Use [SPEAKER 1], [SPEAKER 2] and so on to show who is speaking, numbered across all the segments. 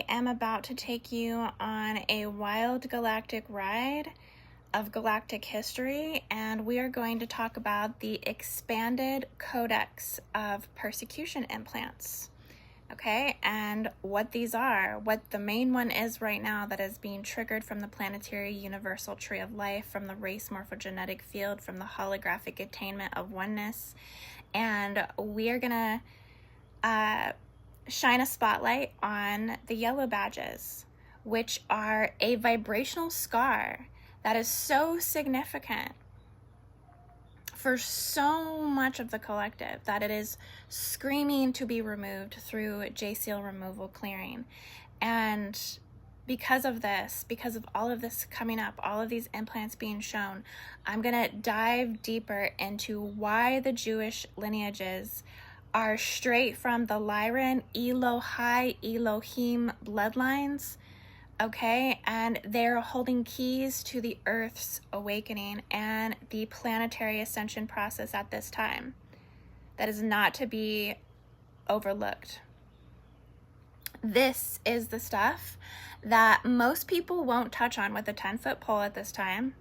[SPEAKER 1] I am about to take you on a wild galactic ride of galactic history, and we are going to talk about the expanded codex of persecution implants. Okay, and what these are, what the main one is right now that is being triggered from the planetary universal tree of life, from the race morphogenetic field, from the holographic attainment of oneness. And we are gonna shine a spotlight on the yellow badges, which are a vibrational scar that is so significant for so much of the collective that it is screaming to be removed through J-seal removal clearing. And because of this, because of all of this coming up, all of these implants being shown, I'm gonna dive deeper into why the Jewish lineages are straight from the Lyran, Elohai, Elohim bloodlines, okay? And they're holding keys to the Earth's awakening and the planetary ascension process at this time. That is not to be overlooked. This is the stuff that most people won't touch on with a 10-foot pole at this time,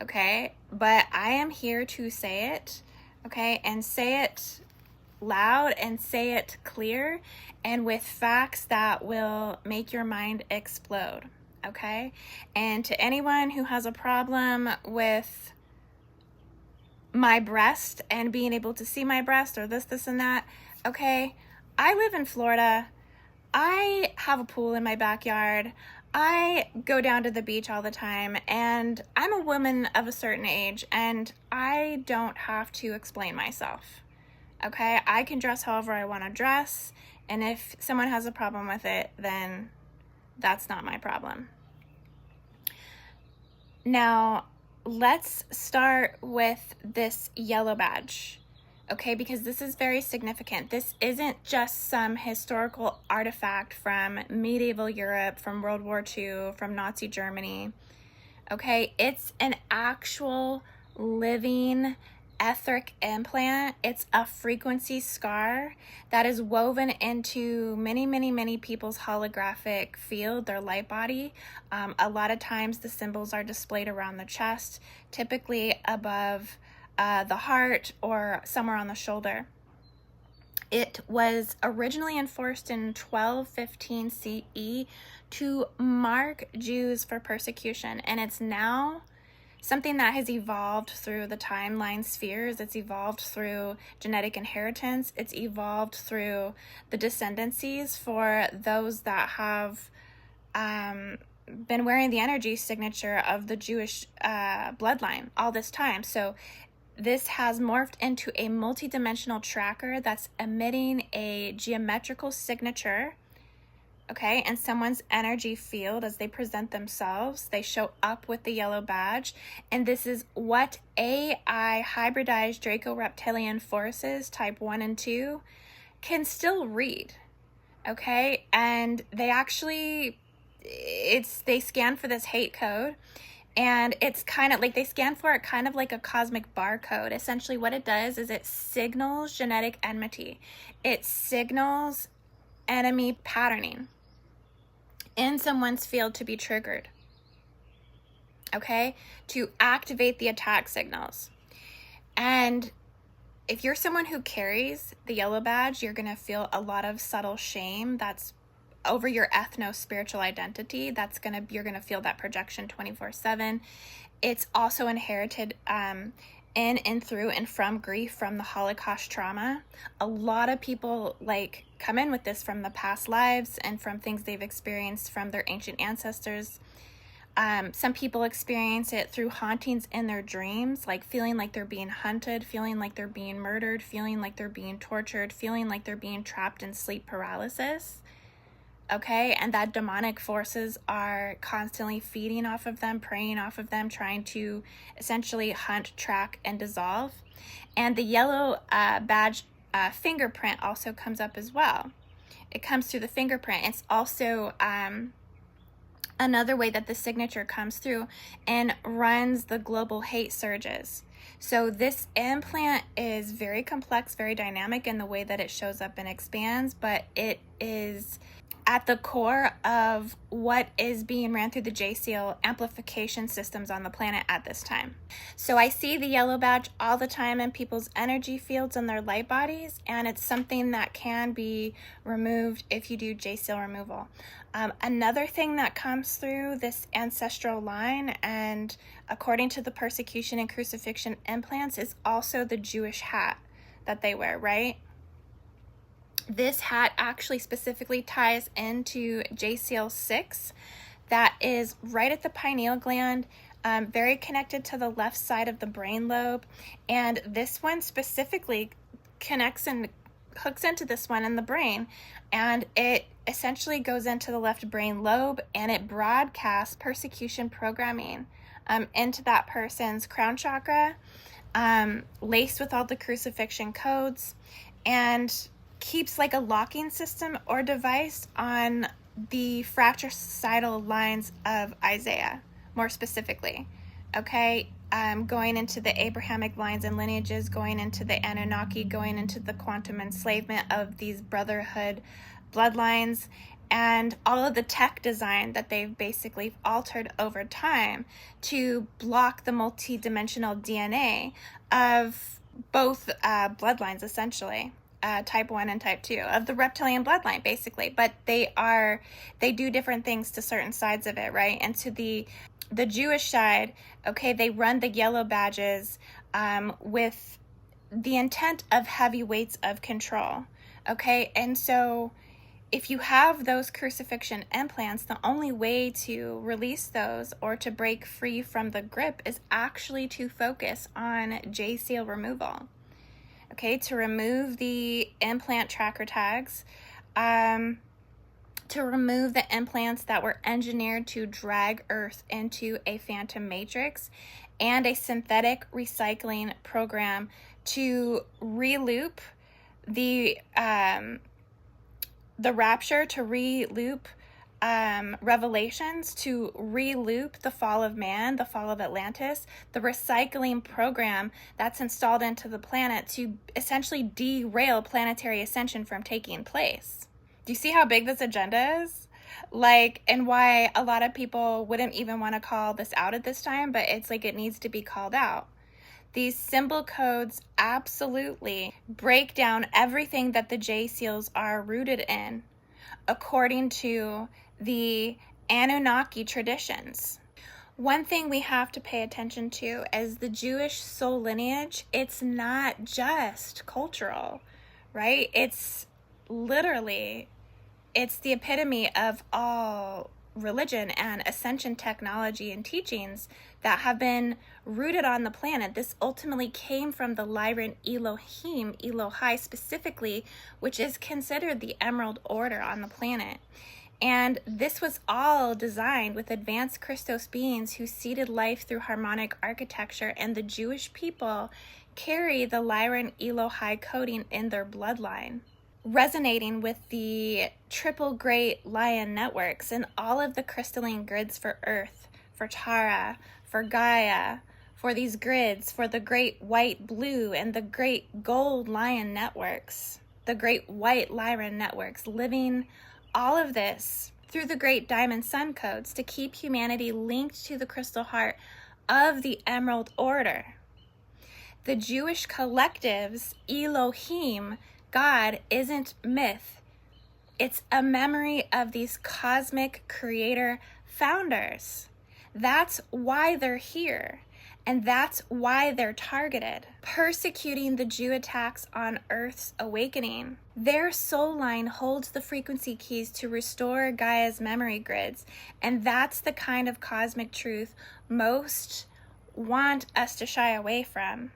[SPEAKER 1] okay? But I am here to say it, okay? And say it loud and say it clear and with facts that will make your mind explode, okay? And to anyone who has a problem with my breast and being able to see my breast or this and that, okay, I live in Florida. I have a pool in my backyard. I go down to the beach all the time, and I'm a woman of a certain age, and I don't have to explain myself. Okay, I can dress however I want to dress, and if someone has a problem with it, then that's not my problem. Now, let's start with this yellow badge, okay, because this is very significant. This isn't just some historical artifact from medieval Europe, from World War II, from Nazi Germany, okay? It's an actual living etheric implant. It's a frequency scar that is woven into many people's holographic field, their light body. A lot of times the symbols are displayed around the chest, typically above the heart or somewhere on the shoulder. It was originally enforced in 1215 CE to mark Jews for persecution, and it's now something that has evolved through the timeline spheres. It's evolved through genetic inheritance. It's evolved through the descendancies for those that have been wearing the energy signature of the Jewish bloodline all this time. So this has morphed into a multidimensional tracker that's emitting a geometrical signature, okay, and someone's energy field as they present themselves. They show up with the yellow badge, and this is what AI hybridized Draco-reptilian forces type 1 and 2 can still read, okay? And they actually, they scan for this hate code, and it's kind of like, they scan for it kind of like a cosmic barcode. Essentially what it does is it signals genetic enmity. It signals enemy patterning in someone's field to be triggered, okay, to activate the attack signals. And if you're someone who carries the yellow badge, you're going to feel a lot of subtle shame that's over your ethno-spiritual identity. You're going to feel that projection 24/7. It's also inherited in and through and from grief from the Holocaust trauma. A lot of people come in with this from the past lives and from things they've experienced from their ancient ancestors. Some people experience it through hauntings in their dreams, like feeling like they're being hunted, feeling like they're being murdered, feeling like they're being tortured, feeling like they're being trapped in sleep paralysis. Okay, and that demonic forces are constantly feeding off of them, preying off of them, trying to essentially hunt, track, and dissolve. And the yellow badge fingerprint also comes up as well. It comes through the fingerprint. It's also another way that the signature comes through and runs the global hate surges. So this implant is very complex, very dynamic in the way that it shows up and expands, but it is at the core of what is being ran through the J-Seal amplification systems on the planet at this time. So I see the yellow badge all the time in people's energy fields and their light bodies, and it's something that can be removed if you do J-Seal removal. Another thing that comes through this ancestral line, and according to the persecution and crucifixion implants, is also the Jewish hat that they wear, right? This hat actually specifically ties into J-Seal 6, that is right at the pineal gland, very connected to the left side of the brain lobe. And this one specifically connects and hooks into this one in the brain, and it essentially goes into the left brain lobe, and it broadcasts persecution programming into that person's crown chakra, laced with all the crucifixion codes, and keeps like a locking system or device on the fratricidal lines of Isaiah, more specifically. Okay, going into the Abrahamic lines and lineages, going into the Anunnaki, going into the quantum enslavement of these brotherhood bloodlines, and all of the tech design that they've basically altered over time to block the multi-dimensional DNA of both bloodlines, essentially. Type 1 and type 2 of the reptilian bloodline, basically, but they do different things to certain sides of it, right? And to the Jewish side, okay, they run the yellow badges with the intent of heavy weights of control, okay? And so if you have those crucifixion implants, the only way to release those or to break free from the grip is actually to focus on J-Seal removal. Okay, to remove the implant tracker tags, to remove the implants that were engineered to drag Earth into a phantom matrix, and a synthetic recycling program to re-loop the rapture, to re-loop Revelations, to re-loop the fall of man, the fall of Atlantis, the recycling program that's installed into the planet to essentially derail planetary ascension from taking place. Do you see how big this agenda is? Like, and why a lot of people wouldn't even want to call this out at this time, but it's like it needs to be called out. These symbol codes absolutely break down everything that the J-Seals are rooted in, according to the Anunnaki traditions. One thing we have to pay attention to is the Jewish soul lineage. It's not just cultural, right? It's literally, it's the epitome of all religion and ascension technology and teachings that have been rooted on the planet. This ultimately came from the Lyran Elohim, Elohai specifically, which is considered the Emerald Order on the planet. And this was all designed with advanced Christos beings who seeded life through harmonic architecture, and the Jewish people carry the Lyran Elohai coding in their bloodline, resonating with the triple great lion networks and all of the crystalline grids for Earth, for Tara, for Gaia, for these grids, for the great white, blue, and the great gold lion networks, the great white Lyran networks, living all of this through the great diamond sun codes to keep humanity linked to the crystal heart of the Emerald Order. The Jewish collective's Elohim, God, isn't myth. It's a memory of these cosmic creator founders. That's why they're here. And that's why they're targeted, persecuting the Jew attacks on Earth's awakening. Their soul line holds the frequency keys to restore Gaia's memory grids, and that's the kind of cosmic truth most want us to shy away from.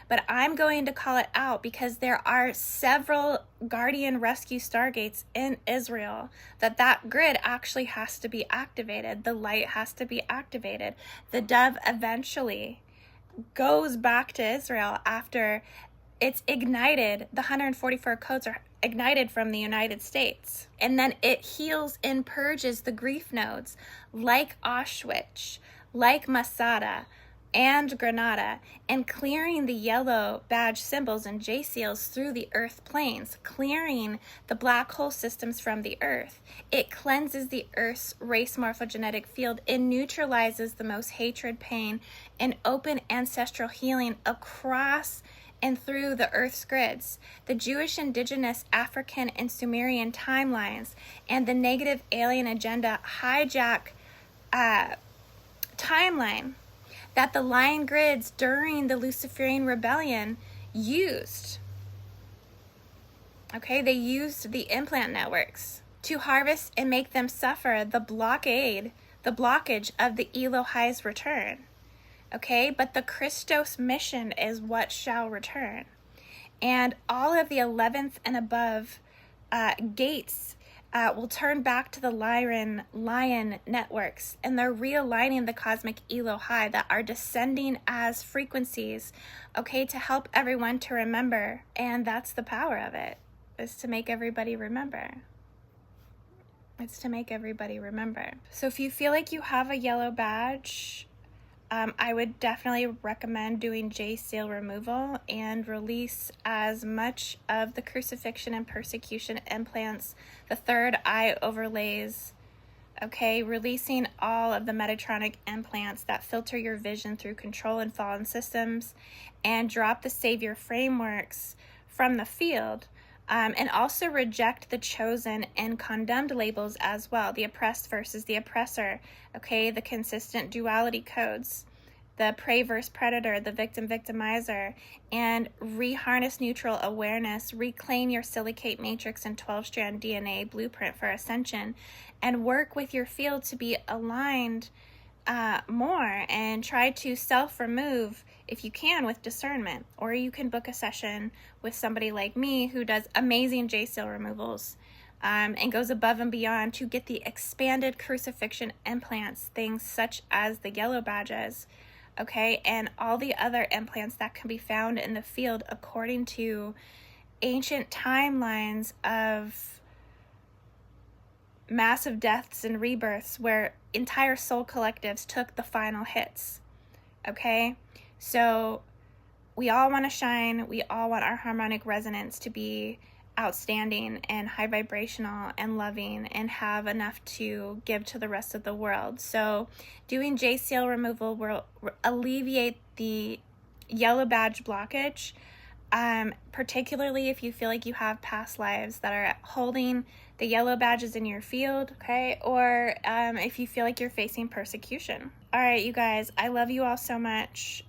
[SPEAKER 1] But I'm going to call it out because there are several Guardian Rescue Stargates in Israel that grid actually has to be activated. The light has to be activated. The dove eventually goes back to Israel after it's ignited. The 144 codes are ignited from the United States. And then it heals and purges the grief nodes like Auschwitz, like Masada, and Granada, and clearing the yellow badge symbols and J seals through the earth planes, clearing the black hole systems from the earth. It cleanses the earth's race morphogenetic field. It neutralizes the most hatred, pain, and open ancestral healing across and through the earth's grids. The Jewish, indigenous, African, and Sumerian timelines and the negative alien agenda hijack timeline that the lion grids during the Luciferian rebellion used. Okay, they used the implant networks to harvest and make them suffer the blockage of the Elohai's return. Okay, but the Christos mission is what shall return. And all of the 11th and above gates will turn back to the lion networks, and they're realigning the cosmic Elohai that are descending as frequencies, okay, to help everyone to remember. And that's the power of it, is to make everybody remember. It's to make everybody remember. So if you feel like you have a yellow badge, I would definitely recommend doing J seal removal and release as much of the crucifixion and persecution implants, the third eye overlays, okay, releasing all of the Metatronic implants that filter your vision through control and fallen systems, and drop the savior frameworks from the field. And also reject the chosen and condemned labels as well. The oppressed versus the oppressor. Okay, the consistent duality codes. The prey versus predator, the victim-victimizer. And reharness neutral awareness. Reclaim your silicate matrix and 12-strand DNA blueprint for ascension. And work with your field to be aligned more, and try to self-remove if you can with discernment, or you can book a session with somebody like me who does amazing J seal removals and goes above and beyond to get the expanded crucifixion implants, things such as the yellow badges, okay, and all the other implants that can be found in the field according to ancient timelines of massive deaths and rebirths where entire soul collectives took the final hits. Okay, so we all want to shine. We all want our harmonic resonance to be outstanding and high vibrational and loving and have enough to give to the rest of the world. So doing J seal removal will alleviate the yellow badge blockage, particularly if you feel like you have past lives that are holding the yellow badges in your field, okay, or if you feel like you're facing persecution. All right, you guys, I love you all so much.